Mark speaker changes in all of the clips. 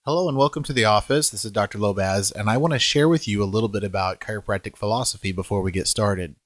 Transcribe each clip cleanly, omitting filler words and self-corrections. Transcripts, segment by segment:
Speaker 1: Hello and welcome to the office. This is Dr. Lobaz, and I want to share with you a little bit about chiropractic philosophy before we get started.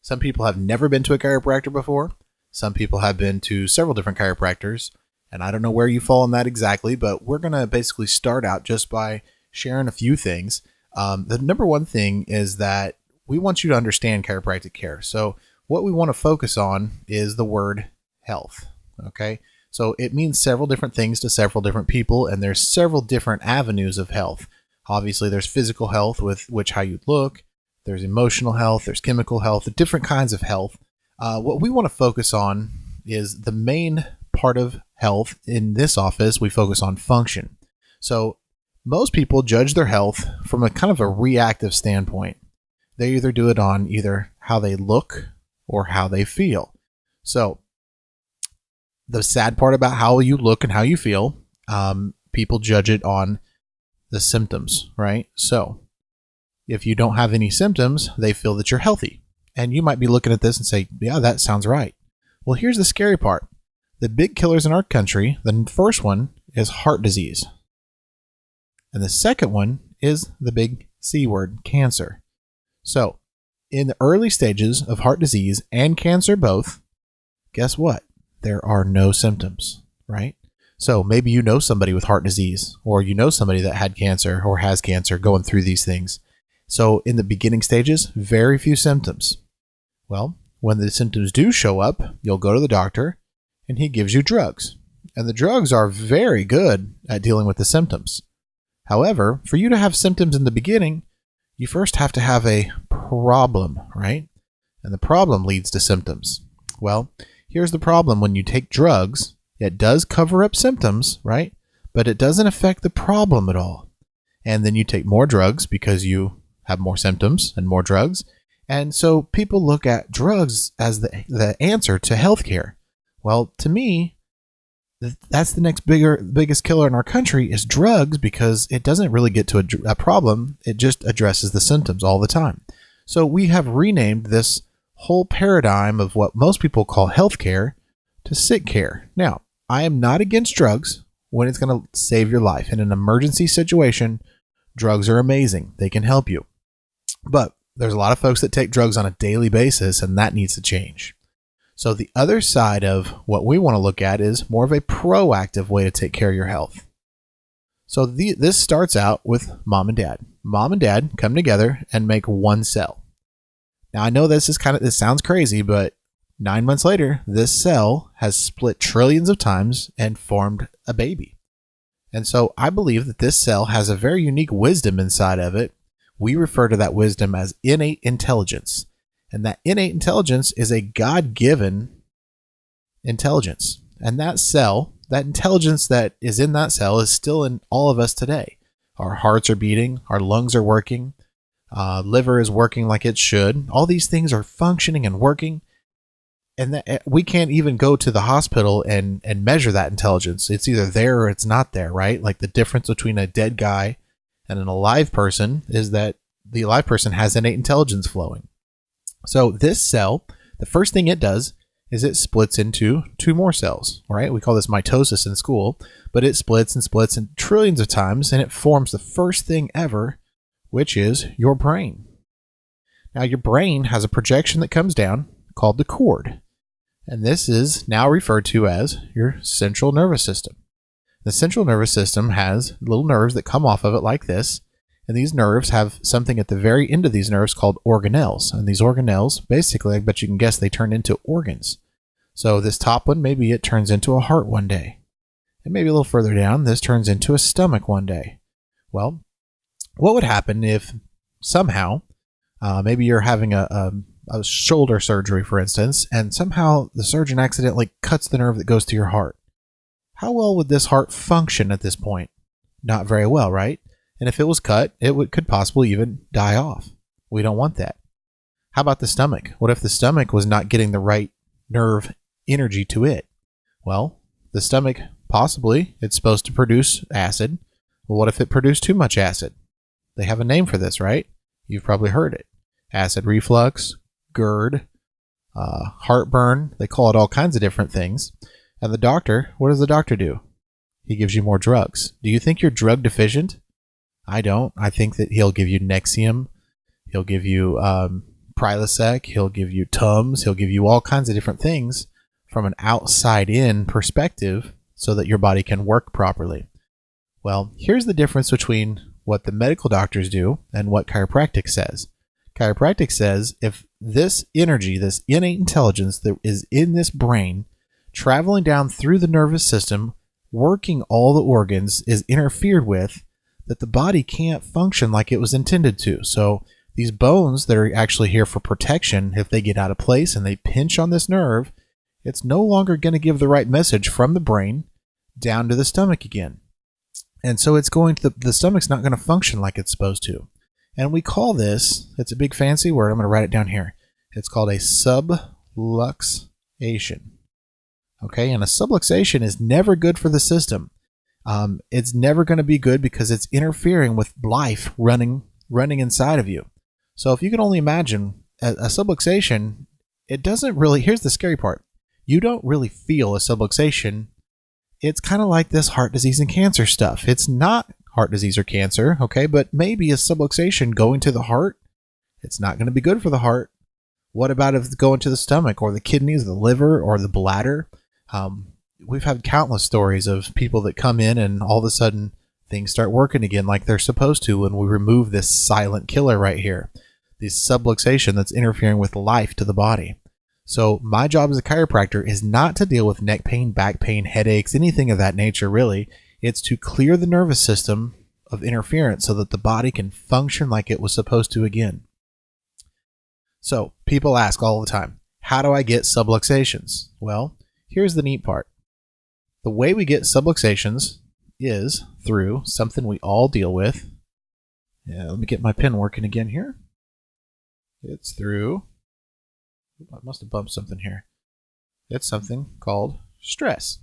Speaker 1: Some people have never been to a chiropractor before. Some people have been to several different chiropractors, and I don't know where you fall on that exactly, but we're going to basically start out just by sharing a few things. The number one thing is that we want you to understand chiropractic care. So what we want to focus on is the word health, okay? So it means several different things to several different people, and there's several different avenues of health. Obviously, there's physical health, with which how you look. There's emotional health. There's chemical health. Different kinds of health. What we want to focus on is the main part of health. In this office, we focus on function. So most people judge their health from a kind of a reactive standpoint. They either do it on either how they look or how they feel. So the sad part about how you look and how you feel, people judge it on the symptoms, right? So if you don't have any symptoms, they feel that you're healthy. And you might be looking at this and say, yeah, that sounds right. Well, here's the scary part. The big killers in our country, the first one is heart disease. And the second one is the big C word, cancer. So in the early stages of heart disease and cancer both, guess what? There are no symptoms, right? So maybe you know somebody with heart disease, or you know somebody that had cancer or has cancer going through these things. So in the beginning stages, very few symptoms. Well, when the symptoms do show up, you'll go to the doctor and he gives you drugs. And the drugs are very good at dealing with the symptoms. However, for you to have symptoms in the beginning, you first have to have a problem, right? And the problem leads to symptoms. Well, here's the problem. When you take drugs, it does cover up symptoms, right? But it doesn't affect the problem at all. And then you take more drugs because you have more symptoms and more drugs. And so people look at drugs as the answer to healthcare. Well, to me, that's the next biggest killer in our country is drugs, because it doesn't really get to a problem. It just addresses the symptoms all the time. So we have renamed this whole paradigm of what most people call healthcare to sick care. Now, I am not against drugs when it's going to save your life. In an emergency situation, drugs are amazing. They can help you. But there's a lot of folks that take drugs on a daily basis, and that needs to change. So the other side of what we want to look at is more of a proactive way to take care of your health. So this starts out with mom and dad. Mom and dad come together and make one cell. Now, I know this sounds crazy, but 9 months later, this cell has split trillions of times and formed a baby. And so I believe that this cell has a very unique wisdom inside of it. We refer to that wisdom as innate intelligence. And that innate intelligence is a God-given intelligence. And that cell, that intelligence that is in that cell, is still in all of us today. Our hearts are beating, our lungs are working, liver is working like it should. All these things are functioning and working. And we can't even go to the hospital and measure that intelligence. It's either there or it's not there, right? Like the difference between a dead guy and an alive person is that the alive person has innate intelligence flowing. So this cell, the first thing it does is it splits into two more cells, right? We call this mitosis in school, but it splits and trillions of times, and it forms the first thing ever, which is your brain. Now, your brain has a projection that comes down called the cord, and this is now referred to as your central nervous system. The central nervous system has little nerves that come off of it like this, and these nerves have something at the very end of these nerves called organelles. And these organelles, basically, I bet you can guess, they turn into organs. So this top one, maybe it turns into a heart one day. And maybe a little further down, this turns into a stomach one day. Well, what would happen if somehow, maybe you're having a shoulder surgery, for instance, and somehow the surgeon accidentally cuts the nerve that goes to your heart? How well would this heart function at this point? Not very well, right? And if it was cut, could possibly even die off. We don't want that. How about the stomach? What if the stomach was not getting the right nerve energy to it? Well, the stomach, possibly, it's supposed to produce acid. Well, what if it produced too much acid? They have a name for this, right? You've probably heard it. Acid reflux, GERD, heartburn. They call it all kinds of different things. And the doctor, what does the doctor do? He gives you more drugs. Do you think you're drug deficient? I don't. I think that he'll give you Nexium. He'll give you Prilosec. He'll give you Tums. He'll give you all kinds of different things from an outside-in perspective so that your body can work properly. Well, here's the difference between what the medical doctors do and what chiropractic says. Chiropractic says if this energy, this innate intelligence that is in this brain, traveling down through the nervous system, working all the organs, is interfered with, that the body can't function like it was intended to. So these bones that are actually here for protection, if they get out of place and they pinch on this nerve, it's no longer going to give the right message from the brain down to the stomach again. And so it's going to, the stomach's not going to function like it's supposed to. And we call this, it's a big fancy word, I'm going to write it down here. It's called a subluxation. Okay, and a subluxation is never good for the system. It's never going to be good because it's interfering with life running inside of you. So if you can only imagine a subluxation, it doesn't really, here's the scary part. You don't really feel a subluxation. It's kind of like this heart disease and cancer stuff. It's not heart disease or cancer, okay, but maybe a subluxation going to the heart, it's not going to be good for the heart. What about if it's going to the stomach or the kidneys, the liver, or the bladder? We've had countless stories of people that come in and all of a sudden things start working again like they're supposed to when we remove this silent killer right here, this subluxation that's interfering with life to the body. So my job as a chiropractor is not to deal with neck pain, back pain, headaches, anything of that nature really. It's to clear the nervous system of interference so that the body can function like it was supposed to again. So people ask all the time, how do I get subluxations? Well, here's the neat part. The way we get subluxations is through something we all deal with. Yeah, let me get my pen working again here. It's through, I must have bumped something here. It's something called stress.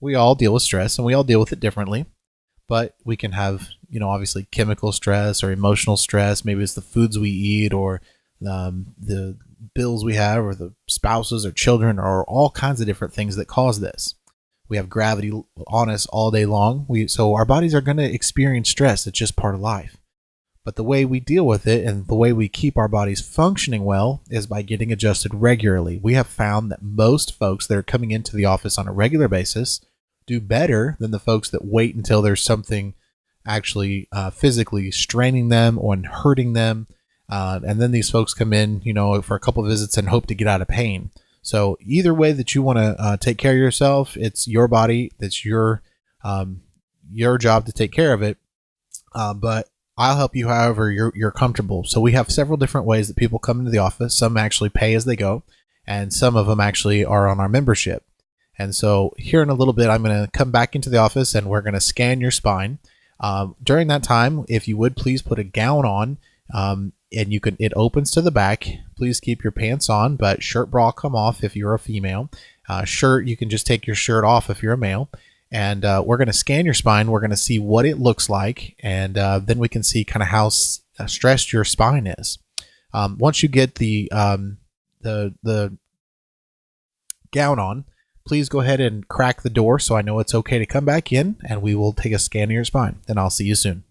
Speaker 1: We all deal with stress and we all deal with it differently, but we can have, obviously chemical stress or emotional stress. Maybe it's the foods we eat or the bills we have or the spouses or children or all kinds of different things that cause this. We have gravity on us all day long. So our bodies are going to experience stress. It's just part of life. But the way we deal with it and the way we keep our bodies functioning well is by getting adjusted regularly. We have found that most folks that are coming into the office on a regular basis do better than the folks that wait until there's something actually physically straining them or hurting them. And then these folks come in, for a couple of visits and hope to get out of pain. So either way that you want to take care of yourself, it's your body. It's your job to take care of it. But I'll help you however you're comfortable. So we have several different ways that people come into the office. Some actually pay as they go, and some of them actually are on our membership. And so here in a little bit, I'm going to come back into the office and we're going to scan your spine. During that time, if you would please put a gown on, and it opens to the back. Please keep your pants on, but shirt, bra come off if you're a female. Shirt, you can just take your shirt off if you're a male. And we're going to scan your spine. We're going to see what it looks like, and then we can see kind of how stressed your spine is. Once you get the gown on, please go ahead and crack the door so I know it's okay to come back in, and we will take a scan of your spine. Then I'll see you soon.